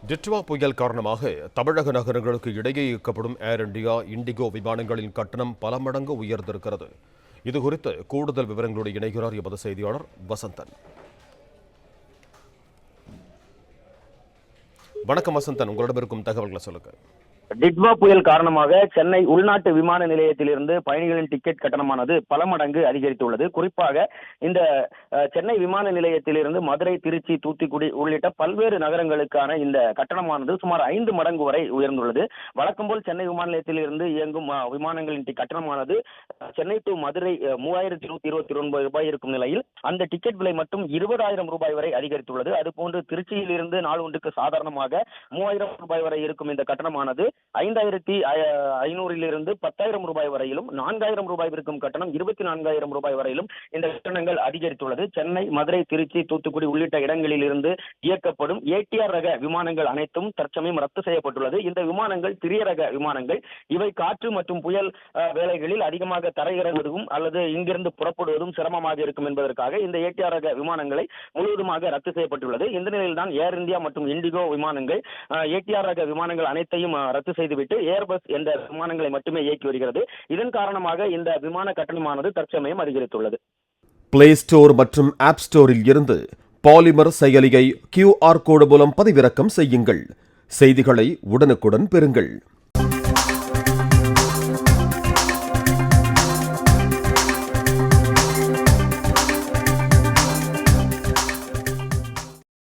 டிட்வா புயல் காரணமாக தமிழக நகரங்களுக்கு இடையே இயக்கப்படும் ஏர் இண்டியா, இண்டிகோ விமானங்களின் கட்டணம் பல மடங்கு உயர்ந்திருக்கிறது. இதுகுறித்து கூடுதல் விவரங்களோடு இணைகிறார் எமது செய்தியாளர் வசந்தன். வணக்கம் வசந்தன், உங்களிடம் இருக்கும் தகவல்களை சொல்லுங்க. டிட்வா புயல் காரணமாக சென்னை உள்நாட்டு விமான நிலையத்திலிருந்து பயணிகளின் டிக்கெட் கட்டணமானது பல மடங்கு அதிகரித்துள்ளது. குறிப்பாக இந்த சென்னை விமான நிலையத்திலிருந்து மதுரை, திருச்சி, தூத்துக்குடி உள்ளிட்ட பல்வேறு நகரங்களுக்கான இந்த கட்டணமானது சுமார் 5 மடங்கு வரை உயர்ந்துள்ளது. வழக்கம் போல் சென்னை விமான நிலையத்திலிருந்து இயங்கும் விமானங்களின் கட்டணமானது சென்னை டு மதுரை 3129 ரூபாய் இருக்கும் நிலையில் அந்த டிக்கெட் விலை மட்டும் 20,000 ரூபாய் வரை அதிகரித்துள்ளது. அதுபோன்று திருச்சியிலிருந்து நாள் ஒன்றுக்கு சாதாரணமாக 3000 ரூபாய் வரை இருக்கும் இந்த கட்டணமானது 5,500 10,000 ரூபாய் வரையிலும், 4,000 ரூபாய் இருக்கும் கட்டணம் 24,000 ரூபாய் வரையிலும் இந்த கட்டணங்கள் அதிகரித்துள்ளது. சென்னை, மதுரை, திருச்சி, தூத்துக்குடி உள்ளிட்ட இடங்களில் இருந்து இயக்கப்படும் ஏடிஆர் ரக விமானங்கள் அனைத்தும் தற்சமயம் ரத்து செய்யப்பட்டுள்ளது. இந்த விமானங்கள் சிறிய ரக விமானங்கள். இவை காற்று மற்றும் புயல் வேளைகளில் அதிகமாக தரையிறங்குவதும் அல்லது இங்கிருந்து புறப்படுவதும் சிரமமாக இருக்கும் என்பதற்காக இந்த ஏடிஆர் ரக விமானங்களை முழுவதுமாக ரத்து செய்யப்பட்டுள்ளது. இந்த நிலையில் தான் ஏர் இந்தியா மற்றும் இண்டிகோ விமானங்கள் ஏடிஆர் ரக விமானங்கள் அனைத்தையும் ரத்து செய்துவிட்டு ஏர்பஸ் என்ற விமானங்களை மட்டுமே இயக்கி வருகிறது. இதன் காரணமாக இந்த விமான கட்டணமானது தற்சமயம் அதிகரித்துள்ளது. பிளே ஸ்டோர் மற்றும் ஆப் ஸ்டோரில் இருந்து பாலிமர் செயலியை QR கோடு மூலம் பதிவிறக்கம் செய்யுங்கள். செய்திகளை உடனுக்குடன் பெறுங்கள்.